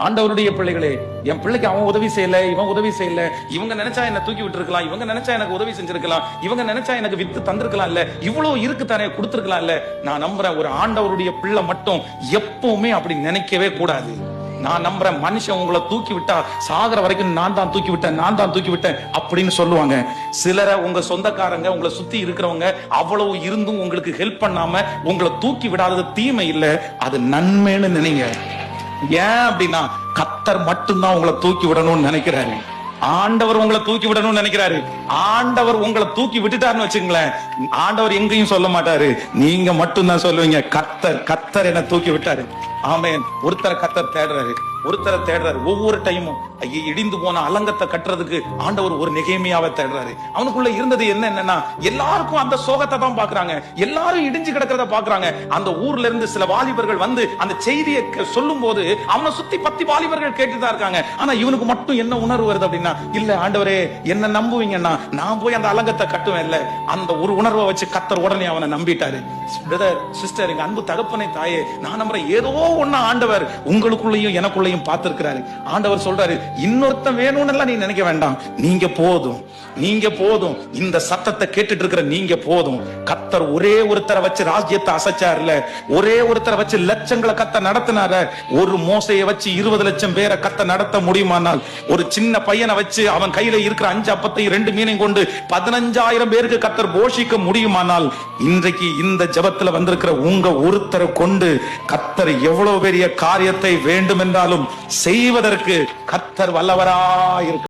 ஆண்டவருடைய பிள்ளைகளே, என் பிள்ளைக்கு அவன் உதவி செய்யல, இவன் உதவி செய்யல, இவங்க நினைச்சா என்ன தூக்கி விட்டு இருக்கலாம், இவங்க நினைச்சா எனக்கு உதவி செஞ்சிருக்கலாம், இவங்க நினைச்சா எனக்கு வித்து தந்திருக்கலாம் இல்ல, இவ்வளவு இருக்கு தானே கொடுத்திருக்கலாம் இல்ல. நான் நம்புறேன், ஒரு ஆண்டவருடைய பிள்ளை மட்டும் எப்பவுமே அப்படி நினைக்கவே கூடாது. நான் நம்புறேன், மனுஷன் உங்களை தூக்கி விட்டா சாகர வரைக்கும் நான் தான் தூக்கி விட்டேன், நான் தான் தூக்கி விட்டேன் அப்படின்னு சொல்லுவாங்க. சிலரை உங்க சொந்தக்காரங்க, உங்களை சுத்தி இருக்கிறவங்க அவ்வளவு இருந்தும் உங்களுக்கு ஹெல்ப் பண்ணாம உங்களை தூக்கி விடாதது தீமை இல்ல, அது நன்மைன்னு நினைங்க. ஏன் அப்படின்னா, கர்த்தர் மட்டும்தான் உங்களை தூக்கி விடணும்னு நினைக்கிறாரு. ஆண்டவர் உங்களை தூக்கி விடணும்னு நினைக்கிறாரு. ஆண்டவர் உங்களை தூக்கி விட்டுட்டாருன்னு வச்சுங்களேன், ஆண்டவர் எங்கேயும் சொல்ல மாட்டாரு, நீங்க மட்டும்தான் சொல்லுவீங்க, கர்த்தர் கர்த்தர் என்ன தூக்கி விட்டாரு. ஆமென். ஒருத்தரை கர்த்தர் தேடுறாரு, ஒருத்தரை தேடுறாரு. ஒவ்வொரு டைமும் இடிந்து போன அலங்கத்தை கட்டுறதுக்கு ஆண்டவர் ஒரு நெகேமியாவை தேடுறாரு. அவனுக்குள்ள இருந்தது என்னன்னா, எல்லாருக்கும் அந்த சோகத்தை தான் பாக்குறாங்க, எல்லாரும் இடிஞ்சு கிடக்கிறத பாக்குறாங்க. அந்த ஊர்ல இருந்து சில வாலிபர்கள் வந்து அந்த செய்தியை சொல்லும் போது அவனை சுத்தி 10 வாலிபர்கள் கேட்டுதான் இருக்காங்க. ஆனா இவனுக்கு மட்டும் என்ன உணர்வு வருது அப்படின்னா, இல்ல ஆண்டவரே என்ன நம்புவீங்கன்னா நான் போய் அந்த அலங்கத்தை கட்டுவேன் இல்ல. அந்த ஒரு உணர்வை வச்சு கர்த்தர் உடனே அவனை நம்பிட்டாரு. பிரதர், சிஸ்டர், எங்க அன்பு தகப்பனை தாயே, நான் நம்புறேன், ஏதோ ஒண்ணு ஆண்டவர் உங்களுக்குள்ளேயும் எனக்குள்ளேயும் பார்த்திருக்கிறாரு. ஆண்டவர் சொல்றாரு, இன்னொருத்தன் வேணும்னு நீ நினைக்க வேண்டாம், நீங்க போதும், நீங்க போதும், இந்த சத்தத்தை கேட்டுட்டு இருக்கிற நீங்க போதும். கர்த்தர் ஒரே ஒருத்தரை வச்சு ராஜ்யத்தை அசைச்சார்ல, ஒரே ஒருத்தரை வச்சு லட்சங்களை கர்த்தர் நடத்தினார. ஒரு மோசையை வச்சு 20 லட்சம் பேரை கர்த்தர் நடத்த முடியுமானால், ஒரு சின்ன பையனை வச்சு அவன் கையில இருக்கிற 5 அப்பத்தையும் 2 மீனையும் கொண்டு 15,000 பேருக்கு கர்த்தர் போஷிக்க முடியுமானால், இன்றைக்கு இந்த ஜெபத்துல வந்திருக்கிற உங்க ஒருத்தரை கொண்டு கர்த்தர் எவ்வளவு பெரிய காரியத்தை வேண்டும் என்றாலும் செய்வதற்கு கர்த்தர் வல்லவராயிருக்கிறார்.